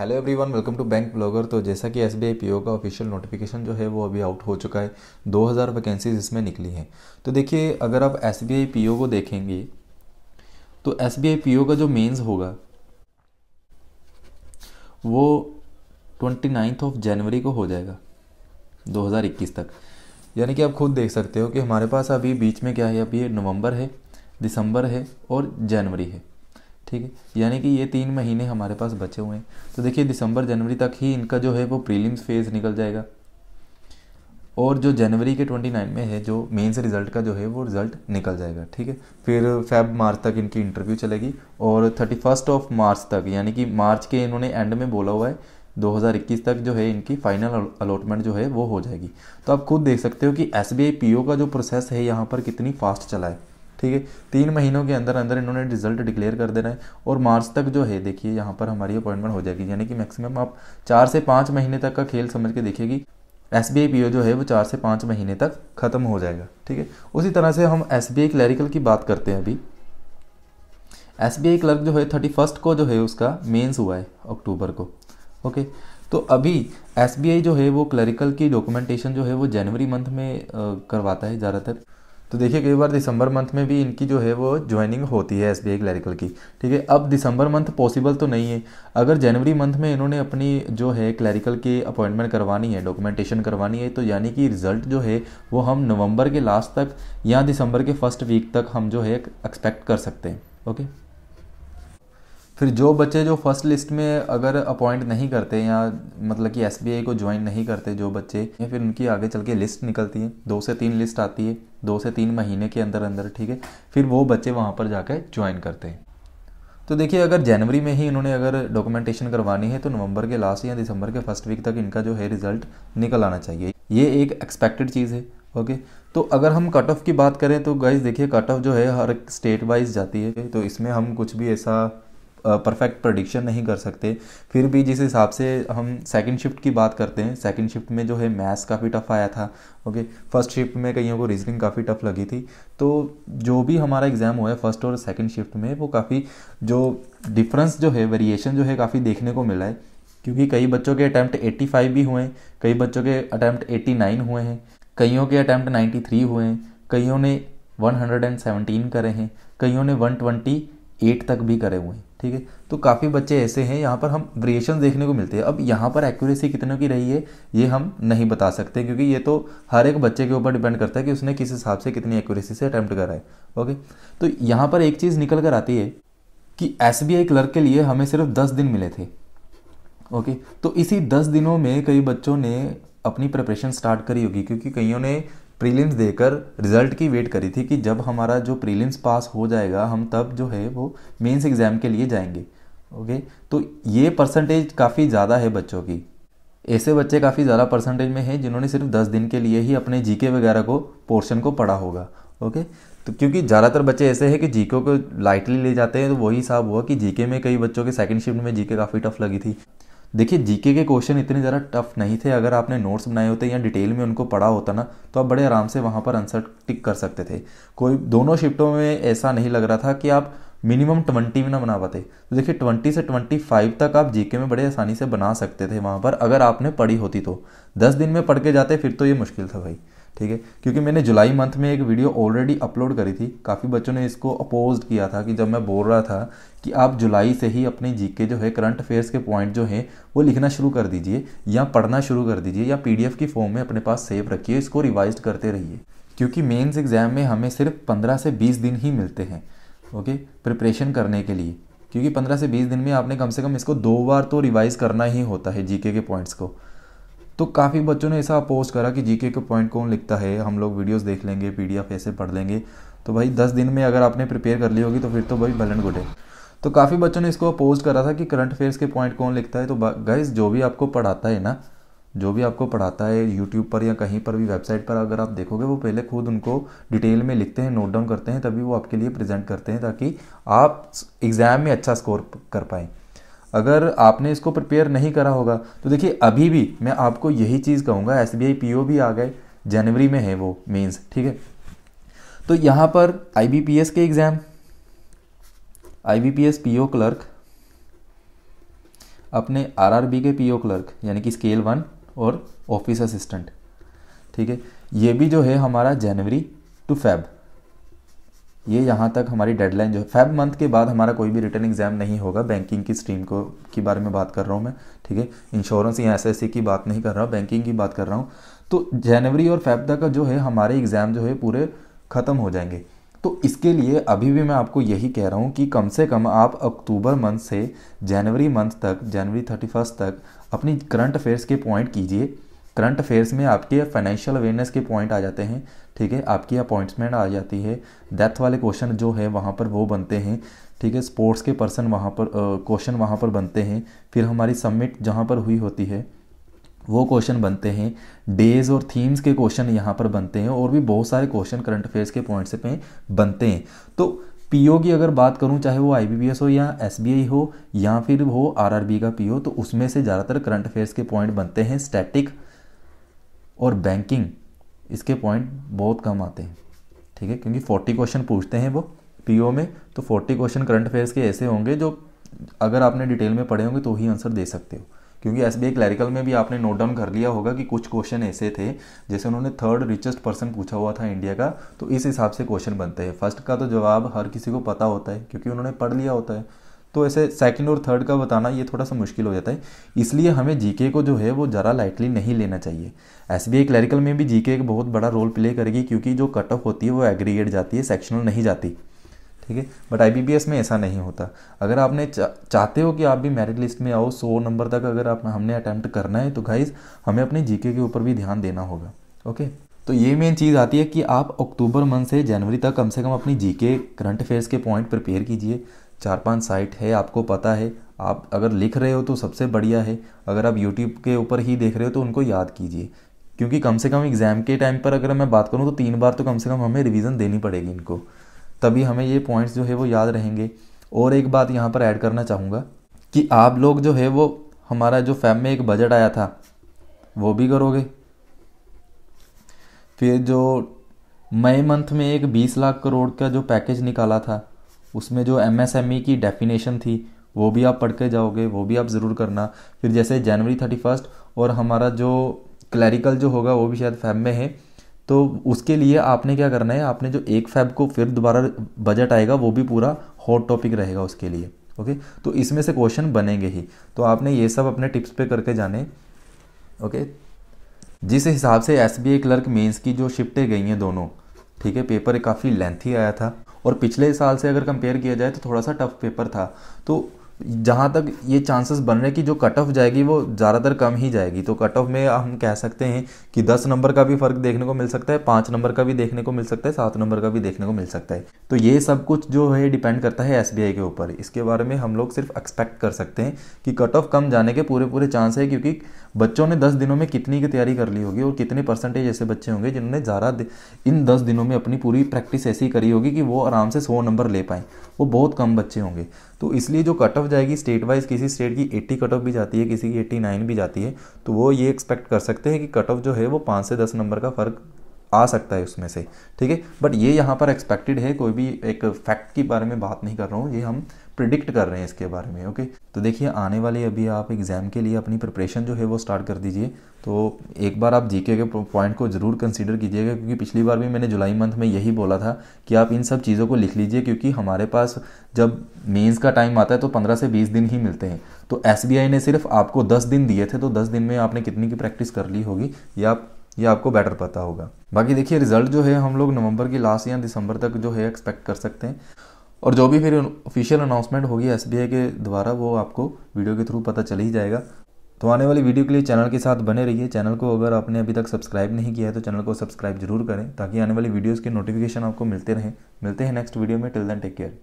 Hello everyone, welcome to Bank Blogger. तो जैसा कि एसबीआई पीओ का ऑफिशियल नोटिफिकेशन जो है वो अभी आउट हो चुका है। 2000 वैकेंसीज इसमें निकली हैं। तो देखिए, अगर आप एसबीआई पीओ को देखेंगे तो एसबीआई पीओ का जो मेंस होगा वो 29 ऑफ जनवरी को हो जाएगा 2021 तक। यानी कि आप खुद देख सकते हो कि हमारे पास अभी बीच में क्या है, अभी नवंबर है, दिसंबर है और जनवरी है। ठीक है, यानी कि ये 3 महीने हमारे पास बचे हुए हैं। तो देखिए, दिसंबर जनवरी तक ही इनका जो है वो प्रीलिम्स फेज़ निकल जाएगा और जो जनवरी के 29 में है जो मेंस रिज़ल्ट का जो है वो रिज़ल्ट निकल जाएगा। ठीक है, फिर फेब मार्च तक इनकी इंटरव्यू चलेगी और 31 ऑफ मार्च तक, यानी कि मार्च के इन्होंने एंड में बोला हुआ है, 2021 तक जो है इनकी फाइनल अलॉटमेंट जो है वो हो जाएगी। तो आप खुद देख सकते हो कि एसबीआई पीओ का जो प्रोसेस है यहाँ पर कितनी फास्ट चला है। ठीक है, 3 महीनों के अंदर अंदर इन्होंने रिजल्ट डिक्लेयर कर देना है और मार्च तक जो है देखिए यहाँ पर हमारी अपॉइंटमेंट हो जाएगी। यानी कि मैक्सिमम आप 4 से 5 महीने तक का खेल समझ के देखिए कि एसबीआई पीओ जो है वो 4 से 5 महीने तक ख़त्म हो जाएगा। ठीक है, उसी तरह से हम एसबीआई क्लरिकल की बात करते हैं। अभी एसबीआई क्लर्क जो है 31 को जो है उसका मेंस हुआ है अक्टूबर को। ओके, तो अभी एसबीआई जो है वो क्लरिकल की डॉक्यूमेंटेशन जो है वो जनवरी मंथ में करवाता है ज़्यादातर। तो देखिए, कई बार दिसंबर मंथ में भी इनकी जो है वो ज्वाइनिंग होती है एसबीआई क्लरिकल की। ठीक है, अब दिसंबर मंथ पॉसिबल तो नहीं है। अगर जनवरी मंथ में इन्होंने अपनी जो है क्लरिकल की अपॉइंटमेंट करवानी है, डॉक्यूमेंटेशन करवानी है, तो यानी कि रिजल्ट जो है वो हम नवंबर के लास्ट तक या दिसंबर के फर्स्ट वीक तक हम जो है एक्सपेक्ट कर सकते हैं। ओके, फिर जो बच्चे जो फर्स्ट लिस्ट में अगर अपॉइंट नहीं करते या मतलब कि एसबीआई को ज्वाइन नहीं करते जो बच्चे, या फिर उनकी आगे चल के लिस्ट निकलती है, 2 से 3 लिस्ट आती है 2 से 3 महीने के अंदर अंदर। ठीक है, फिर वो बच्चे वहाँ पर जाकर ज्वाइन करते हैं। तो देखिए, अगर जनवरी में ही इन्होंने अगर डॉक्यूमेंटेशन करवानी है तो नवंबर के लास्ट या दिसंबर के फर्स्ट वीक तक इनका जो है रिजल्ट निकल आना चाहिए। ये एक एक्सपेक्टेड चीज़ है। ओके, तो अगर हम कट ऑफ की बात करें तो गाइज देखिए, कट ऑफ जो है हर स्टेट वाइज जाती है, तो इसमें हम कुछ भी ऐसा परफेक्ट प्रडिक्शन नहीं कर सकते। फिर भी जिस हिसाब से हम सेकंड शिफ्ट की बात करते हैं, सेकंड शिफ्ट में जो है मैथ्स काफ़ी टफ आया था। ओके, फर्स्ट शिफ्ट में कईयों को रीजनिंग काफ़ी टफ लगी थी। तो जो भी हमारा एग्ज़ाम हुआ है फर्स्ट और सेकंड शिफ्ट में, वो काफ़ी जो डिफरेंस जो है, वेरिएशन जो है काफ़ी देखने को मिला है। क्योंकि कई बच्चों के अटैम्प्ट 85 भी हुए हैं, कई बच्चों के अटैम्प्ट 89 हुए हैं, कईयों के अटैम्प्ट 93 हुए हैं, कईयों ने 117 करे हैं, कईयों ने 128 तक भी करे हुए हैं। ठीक है, तो काफ़ी बच्चे ऐसे हैं, यहाँ पर हम वेरिएशन देखने को मिलते हैं। अब यहाँ पर एक्यूरेसी कितनों की रही है ये हम नहीं बता सकते, क्योंकि ये तो हर एक बच्चे के ऊपर डिपेंड करता है कि उसने किस हिसाब से कितनी एक्यूरेसी से अटैम्प्ट करा है। ओके, तो यहाँ पर एक चीज़ निकल कर आती है कि एसबीआई क्लर्क के लिए हमें सिर्फ 10 दिन मिले थे। ओके, तो इसी 10 दिनों में कई बच्चों ने अपनी प्रिपरेशन स्टार्ट करी होगी, क्योंकि कईयों ने प्रीलिम्स देकर रिजल्ट की वेट करी थी कि जब हमारा जो प्रीलिम्स पास हो जाएगा हम तब जो है वो मेंस एग्ज़ाम के लिए जाएंगे। ओके, तो ये परसेंटेज काफ़ी ज़्यादा है बच्चों की। ऐसे बच्चे काफ़ी ज़्यादा परसेंटेज में हैं जिन्होंने सिर्फ 10 दिन के लिए ही अपने जीके वगैरह को पोर्शन को पढ़ा होगा। ओके, तो क्योंकि ज़्यादातर बच्चे ऐसे हैं कि जीके को लाइटली ले जाते हैं, तो वही हिसाब हुआ कि जीके में कई बच्चों के सेकंड शिफ्ट में जीके काफ़ी टफ लगी थी। देखिए, जीके के क्वेश्चन इतने ज़्यादा टफ नहीं थे। अगर आपने नोट्स बनाए होते या डिटेल में उनको पढ़ा होता ना, तो आप बड़े आराम से वहाँ पर आंसर टिक कर सकते थे। कोई दोनों शिफ्टों में ऐसा नहीं लग रहा था कि आप मिनिमम 20 में ना बना पाते। तो देखिए, 20 से 25 तक आप जीके में बड़े आसानी से बना सकते थे वहाँ पर, अगर आपने पढ़ी होती तो। 10 दिन में पढ़ के जाते फिर तो ये मुश्किल था भाई। ठीक है, क्योंकि मैंने जुलाई मंथ में एक वीडियो ऑलरेडी अपलोड करी थी, काफ़ी बच्चों ने इसको अपोज किया था कि जब मैं बोल रहा था कि आप जुलाई से ही अपने जीके जो है करंट अफेयर्स के पॉइंट जो हैं वो लिखना शुरू कर दीजिए या पढ़ना शुरू कर दीजिए या पीडीएफ की फॉर्म में अपने पास सेव रखिए, इसको रिवाइज करते रहिए। क्योंकि मेंस एग्जाम में हमें सिर्फ 15 से 20 दिन ही मिलते हैं ओके प्रिपरेशन करने के लिए, क्योंकि 15 से 20 दिन में आपने कम से कम इसको 2 बार तो रिवाइज करना ही होता है जीके के पॉइंट्स को। तो काफ़ी बच्चों ने ऐसा अपोज करा कि जीके के पॉइंट कौन लिखता है, हम लोग वीडियोस देख लेंगे, पीडीएफ ऐसे पढ़ लेंगे। तो भाई 10 दिन में अगर आपने प्रिपेयर कर ली होगी तो फिर तो भाई वेल एंड गुड है। तो काफ़ी बच्चों ने इसको अपोज करा था कि करंट अफेयर्स के पॉइंट कौन लिखता है। तो गाइस, जो भी आपको पढ़ाता है ना, जो भी आपको पढ़ाता है यूट्यूब पर या कहीं पर भी वेबसाइट पर, अगर आप देखोगे वो पहले खुद उनको डिटेल में लिखते हैं, नोट डाउन करते हैं, तभी वो आपके लिए प्रेजेंट करते हैं ताकि आप एग्ज़ाम में अच्छा स्कोर कर पाएँ। अगर आपने इसको प्रिपेयर नहीं करा होगा तो देखिए, अभी भी मैं आपको यही चीज़ कहूँगा, एसबीआई पीओ भी आ गए, जनवरी में है वो मेंस। ठीक है, तो यहाँ पर आईबीपीएस के एग्ज़ाम, आईबीपीएस पीओ क्लर्क, अपने आरआरबी के पीओ क्लर्क यानी कि स्केल 1 और ऑफिस असिस्टेंट, ठीक है। ये भी जो है हमारा जनवरी टू फेब, ये यहाँ तक हमारी डेडलाइन जो है। फेब मंथ के बाद हमारा कोई भी रिटर्न एग्जाम नहीं होगा। बैंकिंग की स्ट्रीम को की बारे में बात कर रहा हूँ मैं, ठीक है। इंश्योरेंस या एसएससी की बात नहीं कर रहा हूँ, बैंकिंग की बात कर रहा हूँ। तो जनवरी और फेब तक जो है हमारे एग्ज़ाम जो है पूरे ख़त्म हो जाएंगे। तो इसके लिए अभी भी मैं आपको यही कह रहा हूँ कि कम से कम आप अक्टूबर मंथ से जनवरी मंथ तक, जनवरी 31 तक अपनी करंट अफेयर्स के पॉइंट कीजिए। करंट अफेयर्स में आपके फाइनेंशियल अवेयरनेस के पॉइंट आ जाते हैं, ठीक है। आपकी अपॉइंटमेंट आ जाती है, डेथ वाले क्वेश्चन जो है वहाँ पर वो बनते हैं, ठीक है। स्पोर्ट्स के पर्सन वहाँ पर क्वेश्चन वहाँ पर बनते हैं। फिर हमारी सबमिट जहाँ पर हुई होती है वो क्वेश्चन बनते हैं। डेज और थीम्स के क्वेश्चन यहाँ पर बनते हैं, और भी बहुत सारे क्वेश्चन करंट अफेयर्स के पॉइंट्स पे बनते हैं। तो पीओ की अगर बात करूँ, चाहे वो आईबीपीएस हो या एसबीआई हो या फिर वो आरआरबी का पीओ, तो उसमें से ज़्यादातर करंट अफेयर्स के पॉइंट बनते हैं। स्टैटिक और बैंकिंग इसके पॉइंट बहुत कम आते हैं, ठीक है, क्योंकि 40 क्वेश्चन पूछते हैं वो पीओ में। तो 40 क्वेश्चन करंट अफेयर्स के ऐसे होंगे जो अगर आपने डिटेल में पढ़े होंगे तो ही आंसर दे सकते हो। क्योंकि एसबीआई क्लैरिकल में भी आपने नोट डाउन कर लिया होगा कि कुछ क्वेश्चन ऐसे थे, जैसे उन्होंने 3rd रिचेस्ट पर्सन पूछा हुआ था इंडिया का, तो इस हिसाब से क्वेश्चन बनते हैं। फर्स्ट का तो जवाब हर किसी को पता होता है क्योंकि उन्होंने पढ़ लिया होता है, तो ऐसे सेकंड और थर्ड का बताना ये थोड़ा सा मुश्किल हो जाता है। इसलिए हमें जीके को जो है वो ज़रा लाइटली नहीं लेना चाहिए। एसबीआई क्लैरिकल में भी जीके एक बहुत बड़ा रोल प्ले करेगी, क्योंकि जो कट ऑफ होती है वो एग्रीगेट जाती है, सेक्शनल नहीं जाती, ठीक है। बट आईबीपीएस में ऐसा नहीं होता। अगर आपने चाहते हो कि आप भी मेरिट लिस्ट में आओ, 100 नंबर तक अगर हमने अटैम्प्ट करना है, तो गाइज हमें अपने जीके के ऊपर भी ध्यान देना होगा, ओके। तो ये मेन चीज़ आती है कि आप अक्टूबर मंथ से जनवरी तक कम से कम अपनी जीके करंट अफेयर्स के पॉइंट प्रिपेयर कीजिए। 4-5 साइट है, आपको पता है। आप अगर लिख रहे हो तो सबसे बढ़िया है, अगर आप यूट्यूब के ऊपर ही देख रहे हो तो उनको याद कीजिए, क्योंकि कम से कम एग्ज़ाम के टाइम पर अगर मैं बात करूँ तो 3 बार तो कम से कम हमें रिवीजन देनी पड़ेगी इनको, तभी हमें ये पॉइंट्स जो है वो याद रहेंगे। और एक बात यहाँ पर ऐड करना चाहूँगा कि आप लोग जो है वो हमारा जो फैब में एक बजट आया था वो भी करोगे। फिर जो मई मंथ में एक 20 लाख करोड़ का जो पैकेज निकाला था, उसमें जो एमएसएमई की डेफिनेशन थी वो भी आप पढ़ के जाओगे, वो भी आप ज़रूर करना। फिर जैसे जनवरी 31 और हमारा जो क्लैरिकल जो होगा वो भी शायद फैब में है, तो उसके लिए आपने क्या करना है, आपने जो 1 फैब को फिर दोबारा बजट आएगा वो भी पूरा हॉट टॉपिक रहेगा उसके लिए, ओके। तो इसमें से क्वेश्चन बनेंगे ही, तो आपने ये सब अपने टिप्स पे करके जाने, ओके। जिस हिसाब से एसबीआई क्लर्क मेंस की जो शिफ्टें गई हैं दोनों, ठीक है, पेपर काफ़ी लेंथी आया था, और पिछले साल से अगर कंपेयर किया जाए तो थोड़ा सा टफ पेपर था। तो जहाँ तक ये चांसेस बन रहे हैं कि जो कट ऑफ जाएगी वो ज़्यादातर कम ही जाएगी। तो कट ऑफ में हम कह सकते हैं कि 10 नंबर का भी फ़र्क देखने को मिल सकता है, 5 नंबर का भी देखने को मिल सकता है, 7 नंबर का भी देखने को मिल सकता है। तो ये सब कुछ जो है डिपेंड करता है एसबीआई के ऊपर। इसके बारे में हम लोग सिर्फ एक्सपेक्ट कर सकते हैं कि कट ऑफ कम जाने के पूरे चांस है, क्योंकि बच्चों ने 10 दिनों में कितनी की तैयारी कर ली होगी और कितने परसेंटेज ऐसे बच्चे होंगे जिन्होंने ज़्यादा इन 10 दिनों में अपनी पूरी प्रैक्टिस ऐसी करी होगी कि वो आराम से 100 नंबर ले पाएँ। वो बहुत कम बच्चे होंगे। तो इसलिए जो कट ऑफ जाएगी स्टेट वाइज, किसी स्टेट की 80 कट ऑफ भी जाती है, किसी की 89 भी जाती है, तो वो ये एक्सपेक्ट कर सकते हैं कि कट ऑफ जो है वो 5 से 10 नंबर का फ़र्क आ सकता है उसमें से, ठीक है। बट ये यहाँ पर एक्सपेक्टेड है, कोई भी एक फैक्ट के बारे में बात नहीं कर रहा हूँ, ये हम प्रिडिक्ट कर रहे हैं इसके बारे में, ओके। तो देखिए आने वाले अभी आप एग्ज़ाम के लिए अपनी प्रिपरेशन जो है वो स्टार्ट कर दीजिए। तो एक बार आप जीके के पॉइंट को ज़रूर कंसीडर कीजिएगा, क्योंकि पिछली बार भी मैंने जुलाई मंथ में यही बोला था कि आप इन सब चीज़ों को लिख लीजिए, क्योंकि हमारे पास जब मेंस का टाइम आता है तो 15 से 20 दिन ही मिलते हैं। तो एसबीआई ने सिर्फ आपको 10 दिन दिए थे, तो 10 दिन में आपने कितनी की प्रैक्टिस कर ली होगी ये आपको बेटर पता होगा। बाकी देखिए रिजल्ट जो है हम लोग नवंबर की लास्ट या दिसंबर तक जो है एक्सपेक्ट कर सकते हैं, और जो भी फिर ऑफिशियल अनाउंसमेंट होगी एसबीआई के द्वारा वो आपको वीडियो के थ्रू पता चल ही जाएगा। तो आने वाली वीडियो के लिए चैनल के साथ बने रहिए। चैनल को अगर आपने अभी तक सब्सक्राइब नहीं किया है तो चैनल को सब्सक्राइब जरूर करें, ताकि आने वाली वीडियोज़ के नोटिफिकेशन आपको मिलते रहें। मिलते हैं नेक्स्ट वीडियो में। Till then take care.